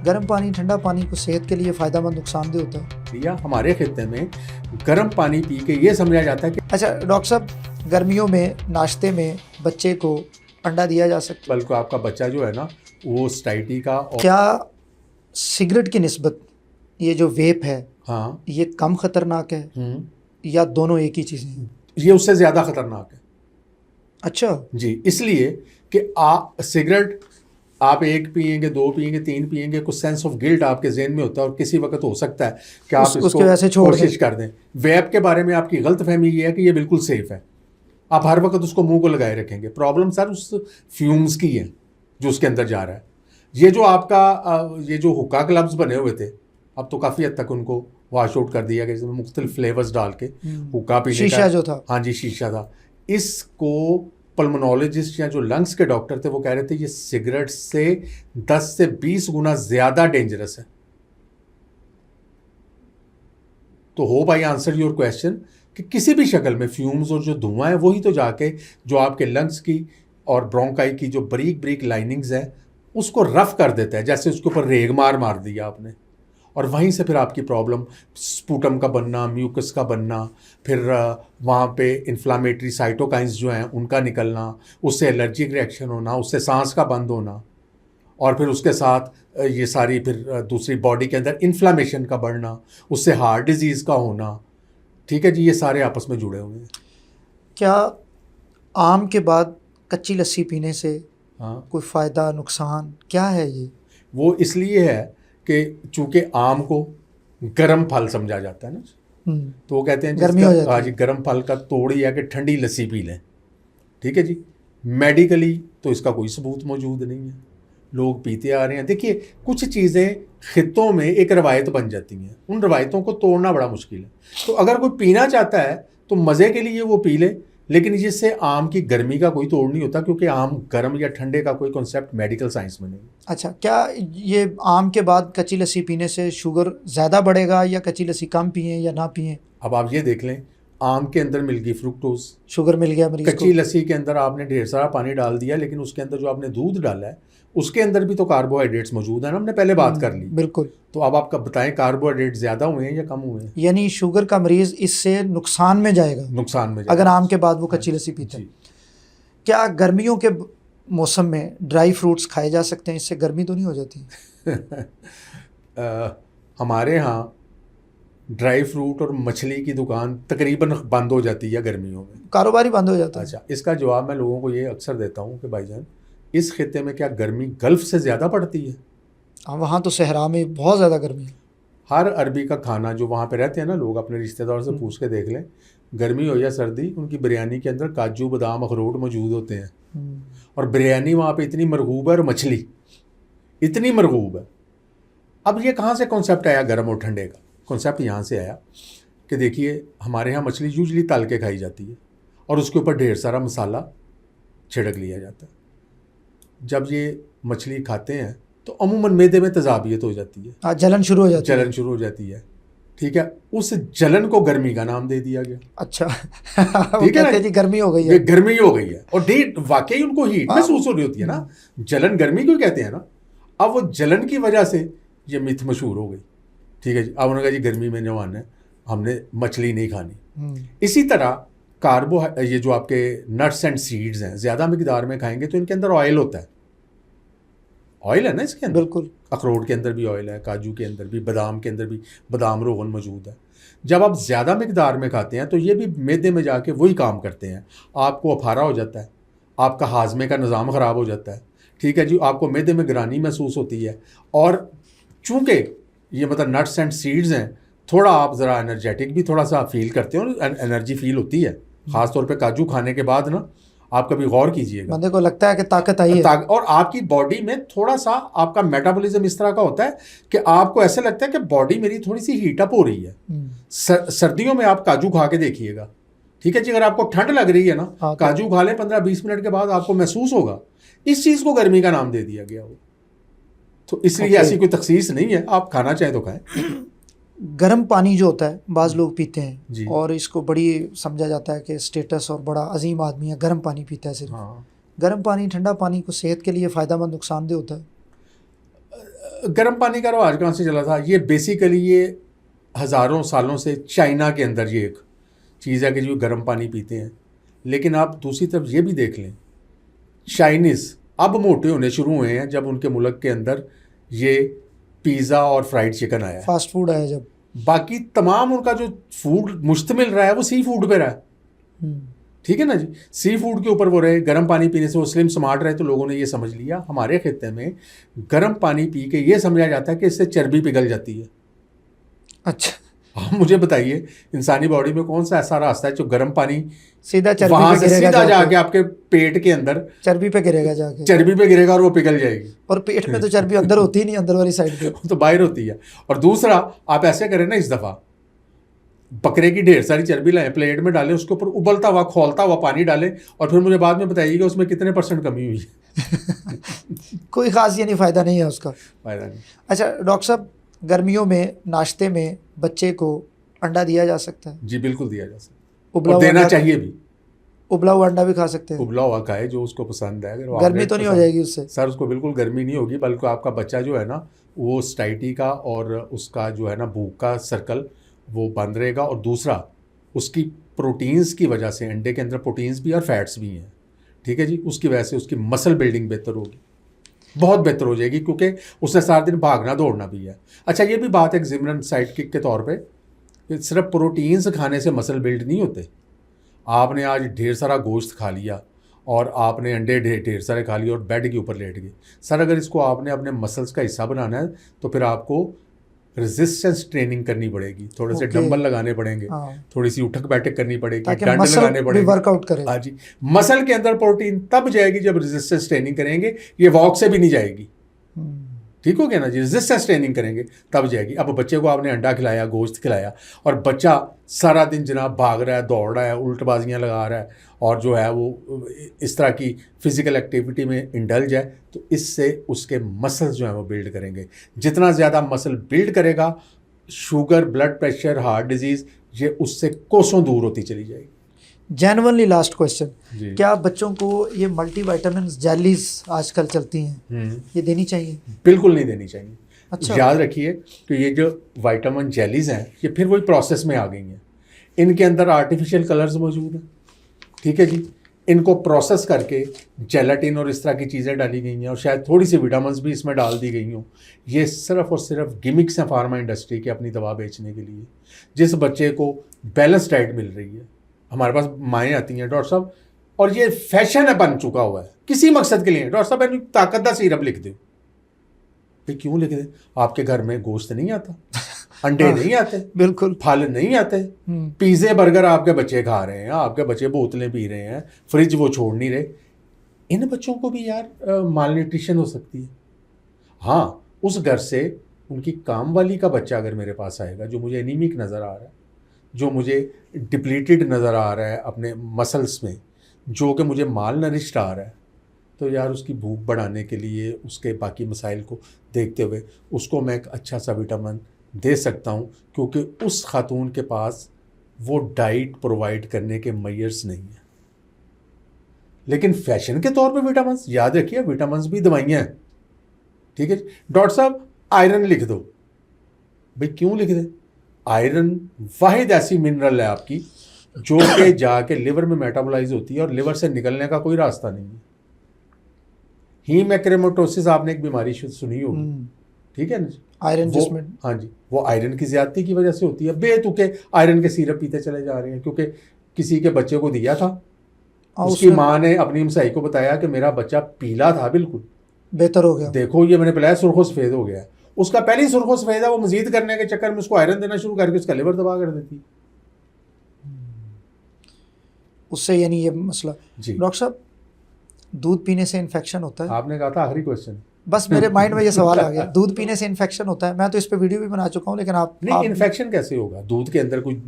गर्म पानी ठंडा पानी को सेहत के लिए फ़ायदेमंद नुकसानदेह होता है? भैया हमारे खित्ते में गर्म पानी पी के ये समझा जाता है कि अच्छा डॉक्टर साहब, गर्मियों में नाश्ते में बच्चे को अंडा दिया जा सकता है? बल्कि आपका बच्चा जो है ना वो स्टाइटी का और क्या सिगरेट की निस्बत ये जो वेप है हाँ ये कम ख़तरनाक है या दोनों एक ही चीज़ें हैं? ये उससे ज़्यादा खतरनाक है अच्छा जी। इसलिए कि आप सिगरेट आप एक पिएंगे, दो पिएंगे, तीन पिएंगे, कुछ सेंस ऑफ गिल्ट आपके जहन में होता है और किसी वक्त हो सकता है कि आप उसके वजह से इसको छोड़ कोशिश दें। कर दें। वेप के बारे में आपकी गलत फहमी ये है कि ये बिल्कुल सेफ है, आप हर वक्त उसको मुंह को लगाए रखेंगे। प्रॉब्लम सर उस फ्यूम्स की है जो उसके अंदर जा रहा है। ये जो आपका ये जो हुक्का क्लब्स बने हुए थे अब तो काफ़ी हद तक उनको वॉश आउट कर दिया गया, जिसमें मुख्तलिफ फ्लेवर्स डाल के हुक्का पीने का। शीशा जो था, हाँ जी शीशा था। इसको पल्मोनोलॉजिस्ट या जो लंग्स के डॉक्टर थे वो कह रहे थे ये सिगरेट से 10 से 20 गुना ज़्यादा डेंजरस है। तो hope I answer your question कि किसी भी शक्ल में फ्यूम्स और जो धुआं है वही तो जाके जो आपके लंग्स की और ब्रोंकाई की जो बारीक बारीक लाइनिंग्स हैं उसको रफ कर देता है, जैसे उसके ऊपर रेग मार दिया आपने, और वहीं से फिर आपकी प्रॉब्लम स्पूटम का बनना, म्यूकस का बनना, फिर वहाँ पे इन्फ्लामेटरी साइटोकाइंस जो हैं उनका निकलना, उससे एलर्जिक रिएक्शन होना, उससे सांस का बंद होना, और फिर उसके साथ ये सारी फिर दूसरी बॉडी के अंदर इन्फ्लामेशन का बढ़ना, उससे हार्ट डिजीज़ का होना। ठीक है जी, ये सारे आपस में जुड़े हुए हैं। क्या आम के बाद कच्ची लस्सी पीने से हाँ कोई फ़ायदा नुकसान क्या है ये? वो इसलिए है कि चूँकि आम को गर्म फल समझा जाता है ना, तो वो कहते हैं गर्मी हो जाती है। आज गर्म फल का तोड़ या कि ठंडी लस्सी पी लें। ठीक है जी, मेडिकली तो इसका कोई सबूत मौजूद नहीं है, लोग पीते आ रहे हैं। देखिए कुछ चीज़ें खित्तों में एक रवायत बन जाती हैं, उन रवायतों को तोड़ना बड़ा मुश्किल है। तो अगर कोई पीना चाहता है तो मज़े के लिए वो पी ले, लेकिन जिससे आम की गर्मी का कोई तोड़ नहीं होता, क्योंकि आम गर्म या ठंडे का कोई कॉन्सेप्ट मेडिकल साइंस में नहीं। अच्छा, क्या ये आम के बाद कच्ची लस्सी पीने से शुगर ज़्यादा बढ़ेगा या कच्ची लस्सी कम पिएं या ना पिएं? अब आप ये देख लें, आम के अंदर मिल गई फ्रुक्टोज, शुगर मिल गया मरीज को। कच्ची लस्सी के अंदर आपने ढेर सारा पानी डाल दिया, लेकिन उसके अंदर जो आपने दूध डाला है उसके अंदर भी तो कार्बोहाइड्रेट्स मौजूद है ना, हमने पहले बात कर ली। बिल्कुल। तो अब आपका बताएं कार्बोहाइड्रेट ज़्यादा हुए हैं या कम हुए हैं? यानी शुगर का मरीज इससे नुकसान में जाएगा, नुकसान में जाएगा अगर आम के बाद वो कच्ची लस्सी पीता है। क्या गर्मियों के मौसम में ड्राई फ्रूट्स खाए जा सकते हैं? इससे गर्मी तो नहीं हो जाती? हमारे यहाँ ड्राई फ्रूट और मछली की दुकान तकरीबन बंद हो जाती है गर्मियों में, कारोबार ही बंद हो जाता है। अच्छा, इसका जवाब मैं लोगों को ये अक्सर देता हूँ कि भाईजान इस खित्ते में क्या गर्मी गल्फ से ज़्यादा पड़ती है? हाँ, वहाँ तो सहरा में बहुत ज़्यादा गर्मी है। हर अरबी का खाना जो वहाँ पे रहते हैं ना लोग, अपने रिश्तेदारों से पूछ के देख लें, गर्मी हो या सर्दी, उनकी बिरयानी के अंदर काजू बादाम अखरोट मौजूद होते हैं। और बिरयानी वहाँ पे इतनी मरगूब है और मछली इतनी मरगूब है। अब ये कहाँ से कॉन्सेप्ट आया गर्म और ठंडे का? कॉन्सेप्ट यहाँ से आया कि देखिए हमारे यहाँ मछली यूजली तल के खाई जाती है और उसके ऊपर ढेर सारा मसाला छिड़क लिया जाता है। जब ये मछली खाते हैं तो अमूमन मैदे में तेज़ाबियत हो जाती है, हाँ, जलन शुरू हो जाती है। जलन शुरू हो जाती है। ठीक है, उस जलन को गर्मी का नाम दे दिया गया। अच्छा ठीक है ना, जी गर्मी हो गई ये है। गर्मी हो गई है और डेट वाकई उनको हीट महसूस हो रही होती है ना, जलन गर्मी क्यों कहते हैं ना। अब वो जलन की वजह से ये मिथ मशहूर हो गई। ठीक है जी, अब उन्होंने कहा जी गर्मी में जवान है, हमने मछली नहीं खानी। इसी तरह ये जो आपके नट्स एंड सीड्स हैं, ज़्यादा मिकदार में खाएंगे तो इनके अंदर ऑयल होता है। ऑयल है ना इसके अंदर, बिल्कुल। अखरोट के अंदर भी ऑयल है, काजू के अंदर भी, बादाम के अंदर भी बादाम रोगन मौजूद है। जब आप ज़्यादा मिकदार में खाते हैं तो ये भी मैदे में जाके वही काम करते हैं, आपको अफारा हो जाता है, आपका हाजमे का निज़ाम ख़राब हो जाता है। ठीक है जी, आपको मैदे में गिरानी महसूस होती है। और चूँकि ये मतलब नट्स एंड सीड्स हैं, थोड़ा आप ज़रा एनर्जेटिक भी थोड़ा सा फील करते हो, एनर्जी फील होती है, ख़ास तौर पे काजू खाने के बाद ना। आप कभी गौर कीजिएगा, बंदे को लगता है कि ताकत आई है। और आपकी बॉडी में थोड़ा सा आपका मेटाबॉलिज्म इस तरह का होता है कि आपको ऐसा लगता है कि बॉडी मेरी थोड़ी सी हीटअप हो रही है। सर्दियों में आप काजू खा के देखिएगा। ठीक है जी, अगर आपको ठंड लग रही है ना, काजू खा लें, 15-20 मिनट के बाद आपको महसूस होगा। इस चीज़ को गर्मी का नाम दे दिया गया हो, तो इसलिए ऐसी कोई तखसीस नहीं है, आप खाना चाहें तो खाएं। गर्म पानी जो होता है बाज़ लोग पीते हैं जी। और इसको बड़ी समझा जाता है कि स्टेटस और बड़ा अजीम आदमी है, गर्म पानी पीता है सिर्फ। हाँ, गर्म पानी ठंडा पानी को सेहत के लिए फ़ायदेमंद नुकसानदेह होता है? गर्म पानी का रवाज कहाँ से चला था? ये बेसिकली ये हज़ारों सालों से चाइना के अंदर ये एक चीज़ है कि जो गर्म पानी पीते हैं। लेकिन आप दूसरी तरफ ये भी देख लें, चाइनीज़ अब मोटे होने शुरू हुए हैं जब उनके मुल्क के अंदर ये पिज़्ज़ा और फ्राइड चिकन आया, फास्ट फूड आया जब। बाकी तमाम उनका जो फूड मुश्तमिल रहा है वो सी फूड पे रहा है। ठीक है ना जी, सी फूड के ऊपर वो रहे, गर्म पानी पीने से वो स्लिम स्मार्ट रहे। तो लोगों ने ये समझ लिया, हमारे खित्ते में गर्म पानी पी के ये समझा जाता है कि इससे चर्बी पिघल जाती है। अच्छा, आप मुझे बताइए इंसानी बॉडी में कौन सा ऐसा रास्ता है जो गर्म पानी सीधा चर्बी वहां पे से गिरेगा सीधा जाके आपके पेट के अंदर चर्बी पे गिरेगा जाके, चर्बी पे गिरेगा और वो पिघल जाएगी। और पेट में तो चर्बी अंदर होती ही नहीं, अंदर वाली साइड पे। वो तो बाहर होती है। और दूसरा, आप ऐसे करें ना, इस दफ़ा बकरे की ढेर सारी चर्बी लाएं, प्लेट में डालें, उसके ऊपर उबलता हुआ खौलता हुआ पानी डालें और फिर मुझे बाद में बताइएगा उसमें कितने % कमी हुई है। कोई खास यानी फ़ायदा नहीं है उसका। फायदा नहीं। अच्छा डॉक्टर साहब, गर्मियों में नाश्ते में बच्चे को अंडा दिया जा सकता है? जी बिल्कुल दिया जा सकता है, उबला और हुआ देना अंडा, चाहिए भी। उबला हुआ अंडा भी खा सकते हैं? उबला हुआ खाए जो उसको पसंद है। अगर वो गर्मी ऑमलेट तो नहीं हो पसंद- जाएगी उससे? सर उसको बिल्कुल गर्मी नहीं होगी, बल्कि आपका बच्चा जो है ना वो स्टाइटी का और उसका जो है ना भूख का सर्कल वो बंद रहेगा। और दूसरा, उसकी प्रोटीन्स की वजह से, अंडे के अंदर प्रोटीन्स भी और फैट्स भी हैं, ठीक है जी, उसकी वजह से उसकी मसल बिल्डिंग बेहतर होगी, बहुत बेहतर हो जाएगी, क्योंकि उसने सारा दिन भागना दौड़ना भी है। अच्छा ये भी बात है एक जिमरन साइड किक के तौर पे कि सिर्फ प्रोटीन्स खाने से मसल बिल्ड नहीं होते। आपने आज ढेर सारा गोश्त खा लिया और आपने अंडे ढेर सारे खा लिए और बेड के ऊपर लेट गए, सर अगर इसको आपने अपने मसल्स का हिस्सा बनाना है तो फिर आपको रेजिस्टेंस ट्रेनिंग करनी पड़ेगी, थोड़े से डंबल लगाने पड़ेंगे, थोड़ी सी उठक बैठक करनी पड़ेगी, ताकि डंड मसल लगाने भी पड़ेंगे, वर्कआउट करे। हाँ जी। मसल के अंदर प्रोटीन तब जाएगी जब रेजिस्टेंस ट्रेनिंग करेंगे, ये वॉक से भी नहीं जाएगी। ठीक हो गया ना जी, रेजिस्टेंस ट्रेनिंग करेंगे तब जाएगी। अब बच्चे को आपने अंडा खिलाया, गोश्त खिलाया और बच्चा सारा दिन जनाब भाग रहा है, दौड़ रहा है, उल्टबाजियाँ लगा रहा है और जो है वो इस तरह की फिजिकल एक्टिविटी में इंडल्ज है, तो इससे उसके मसल्स जो हैं वो बिल्ड करेंगे। जितना ज़्यादा मसल बिल्ड करेगा, sugar, blood pressure, heart disease ये उससे कोसों दूर होती चली जाएगी। जेन्युइनली लास्ट क्वेश्चन, जी। क्या बच्चों को ये मल्टीविटामिन जेलीज आजकल चलती हैं ये देनी चाहिए? बिल्कुल नहीं देनी चाहिए। अच्छा। याद रखिए कि ये जो विटामिन जेलीज हैं ये फिर वही प्रोसेस में आ गई हैं, इनके अंदर आर्टिफिशियल कलर्स मौजूद हैं, ठीक है जी। इनको प्रोसेस करके जेलाटिन और इस तरह की चीज़ें डाली गई हैं और शायद थोड़ी सी विटामिन्स भी इसमें डाल दी गई हों। ये सिर्फ और सिर्फ गिमिक्स हैं फार्मा इंडस्ट्री के अपनी दवा बेचने के लिए। जिस बच्चे को बैलेंस डाइट मिल रही है, हमारे पास माएँ आती हैं डॉक्टर साहब, और ये फैशन है बन चुका हुआ है किसी मकसद के लिए, डॉक्टर साहब मैंने ताकत दा सिरप लिख दो। भाई क्यों लिख दे? आपके घर में गोश्त नहीं आता, अंडे नहीं आते, बिल्कुल फल नहीं आते, पिज़्ज़े बर्गर आपके बच्चे खा रहे हैं, आपके बच्चे बोतलें पी रहे हैं, फ्रिज वो छोड़ नहीं रहे। इन बच्चों को भी यार माल न्यूट्रिशन हो सकती है। हाँ, उस घर से उनकी काम वाली का बच्चा अगर मेरे पास आएगा जो मुझे एनीमिक नज़र आ रहा है, जो मुझे डिप्लीटेड नज़र आ रहा है अपने मसल्स में, जो कि मुझे माल नरिश्ड आ रहा है, तो यार उसकी भूख बढ़ाने के लिए, उसके बाकी मसाइल को देखते हुए उसको मैं एक अच्छा सा विटामिन दे सकता हूँ, क्योंकि उस खातून के पास वो डाइट प्रोवाइड करने के मेयर्स नहीं है। लेकिन फैशन के तौर पे विटामिन, याद रखिए विटामिन भी दवाइयाँ हैं, ठीक है। डॉक्टर साहब आयरन लिख दो, भाई क्यों लिख दें? आयरन वाहिद ऐसी मिनरल है आपकी जो कि जाके लिवर में मेटाबोलाइज होती है और लिवर से निकलने का कोई रास्ता नहीं है। हीमैक्रेमेटोसिस आपने एक बीमारी सुनी होगी, ठीक है ना, आयरन जिसमें, हाँ जी, वो आयरन की ज्यादती की वजह से होती है। बेतुके आयरन के सिरप पीते चले जा रहे हैं, क्योंकि किसी के बच्चे को दिया था, उसकी माँ ने अपनी हमसाई को बताया कि मेरा बच्चा पीला था, बिल्कुल बेहतर हो गया, देखो ये मैंने पिलाया, सुर्खो सफेद हो गया। उसका पहले ही सुर्खो सफेद है, वो मजीद करने के चक्कर में उसको आयरन देना शुरू करके उसका लिवर तबाह कर देती है। उससे यानी ये मसला। जी डॉक्टर साहब, दूध पीने से इन्फेक्शन होता है? आपने कहा था आखिरी क्वेश्चन, बस मेरे माइंड में ये सवाल आ गया, दूध पीने से इन्फेक्शन होता है? मैं तो इस पे वीडियो भी बना चुका हूँ, लेकिन आप नहीं, इन्फेक्शन कैसे होगा? दूध के अंदर कोई,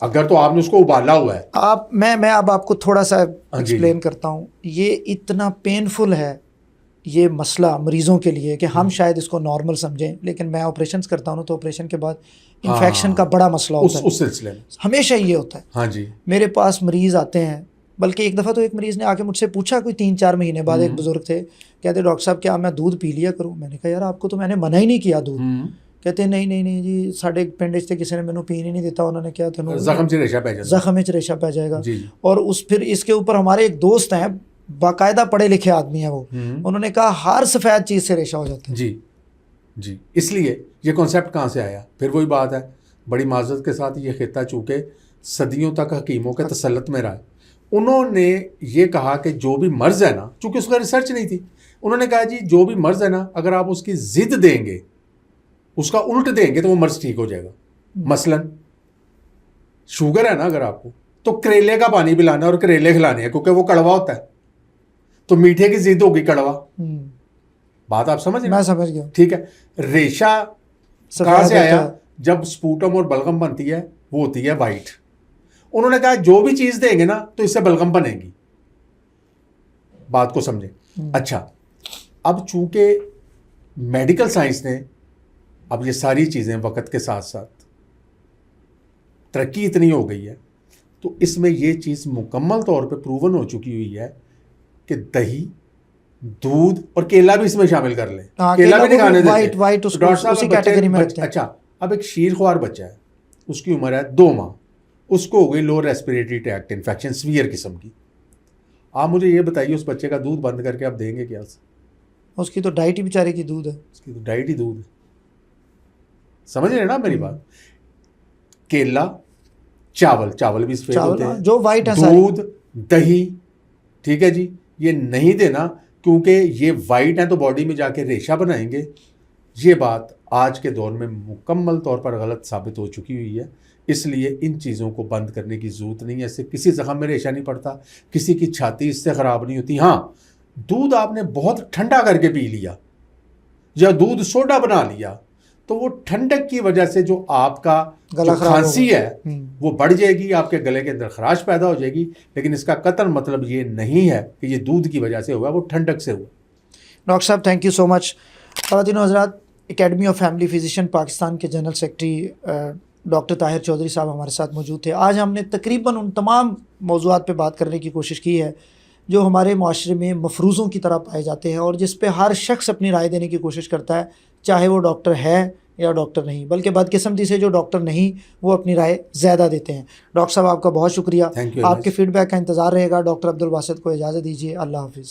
अगर तो आपने उसको उबाला हुआ है, आप मैं अब आपको थोड़ा सा एक्सप्लेन करता हूँ। ये इतना पेनफुल है ये मसला मरीजों के लिए कि हम शायद इसको नॉर्मल समझें, लेकिन मैं ऑपरेशंस करता हूँ तो ऑपरेशन के बाद इन्फेक्शन का बड़ा मसला होता है, उस सिलसिले में हमेशा ये होता है। हाँ जी, मेरे पास मरीज़ आते हैं, बल्कि एक दफ़ा तो एक मरीज़ ने आके मुझसे पूछा कोई 3-4 महीने बाद, एक बुज़ुर्ग थे, कहते डॉक्टर साहब क्या मैं दूध पी लिया करूँ? मैंने कहा यार आपको तो मैंने मना ही नहीं किया दूध। कहते नहीं जी साढ़े पिंड च किसी ने मैंने पीने नहीं दिता, उन्होंने क्या था जख्म च रेशा पै जाएगा, जख्म च रेशा पै जाएगा। और उस फिर इसके ऊपर हमारे एक दोस्त हैं, बाकायदा पढ़े लिखे आदमी है वो, उन्होंने कहा हर सफ़ेद चीज़ से रेशा हो जाता है। जी इसलिए ये कॉन्सेप्ट कहाँ से आया? फिर वही बात है, बड़ी माजरत के साथ ये खिता चूँकि सदियों तक हकीमों के तसल्लुत में रहा है, उन्होंने ये कहा कि जो भी मर्ज़ है ना, चूँकि उसका रिसर्च नहीं थी, उन्होंने कहा जी जो भी मर्ज़ है ना, अगर आप उसकी ज़िद देंगे, उसका उल्ट देंगे तो वो मर्ज़ ठीक हो जाएगा। मसलन शुगर है ना अगर आपको, तो करेले का पानी पिलाना और करेले खिलाने हैं, क्योंकि वो कड़वा होता है, तो मीठे की ज़िद होगी कड़वा। बात आप समझ मैं समझ गया। ठीक है। रेशा कहाँ से आया? जब स्पूटम और बलगम बनती है वो होती है वाइट। उन्होंने कहा जो भी चीज देंगे ना तो इससे बलगम बनेगी। बात को समझे। अच्छा, अब चूंकि मेडिकल साइंस ने अब ये सारी चीजें वक्त के साथ साथ तरक्की इतनी हो गई है, तो इसमें ये चीज मुकम्मल तौर पे प्रूवन हो चुकी हुई है कि दही, दूध और केला भी इसमें शामिल कर लें। केला भी नहीं खाने देते। वाइट उसी कैटेगरी में रखते हैं। अच्छा, अब एक शीरख्वार बच्चा है, उसकी उम्र है 2 माह, उसको हो गई लो रेस्पिरेटरी ट्रैक्ट इन्फेक्शन सीवियर किस्म की। आप मुझे ये बताइए उस बच्चे का दूध बंद करके आप देंगे क्या? उसकी तो डाइट ही बेचारे की दूध है। उसकी तो डाइट ही दूध है। समझ रहे ना मेरी बात? केला, चावल भी सफेद होते हैं, जो वाइट है, दूध, दही, ठीक है जी, ये नहीं देना क्योंकि ये वाइट है तो बॉडी में जाके रेशा बनाएंगे। ये बात आज के दौर में मुकम्मल तौर पर गलत साबित हो चुकी हुई है, इसलिए इन चीज़ों को बंद करने की ज़रूरत नहीं है। इससे किसी जख्म में रेशा नहीं पड़ता, किसी की छाती इससे ख़राब नहीं होती। हाँ, दूध आपने बहुत ठंडा करके पी लिया या दूध सोडा बना लिया तो वो ठंडक की वजह से जो आपका जो खांसी है वो बढ़ जाएगी, आपके गले के अंदर खराश पैदा हो जाएगी, लेकिन इसका कतई मतलब ये नहीं है कि ये दूध की वजह से हुआ, वो ठंडक से हुआ। डॉक्टर साहब थैंक यू सो मच। ख़वातीन व हज़रात, Academy of Family Physician Pakistan के general secretary doctor Tahir Chaudhry साहब हमारे साथ मौजूद थे। आज हमने तकरीबन उन तमाम मौज़ूआत पे बात करने की कोशिश की है जो हमारे माशरे में मफरूज़ों की तरह पाए जाते हैं और जिस पे हर शख्स अपनी राय देने की कोशिश करता है, चाहे वो डॉक्टर है या डॉक्टर नहीं, बल्कि बदकिस्मती से जो डॉक्टर नहीं वो अपनी राय ज़्यादा देते हैं। डॉक्टर साहब आपका बहुत शुक्रिया। आपके फीडबैक का इंतज़ार रहेगा। डॉक्टर अब्दुल बासित को इजाज़त दीजिए। अल्लाह हाफिज़।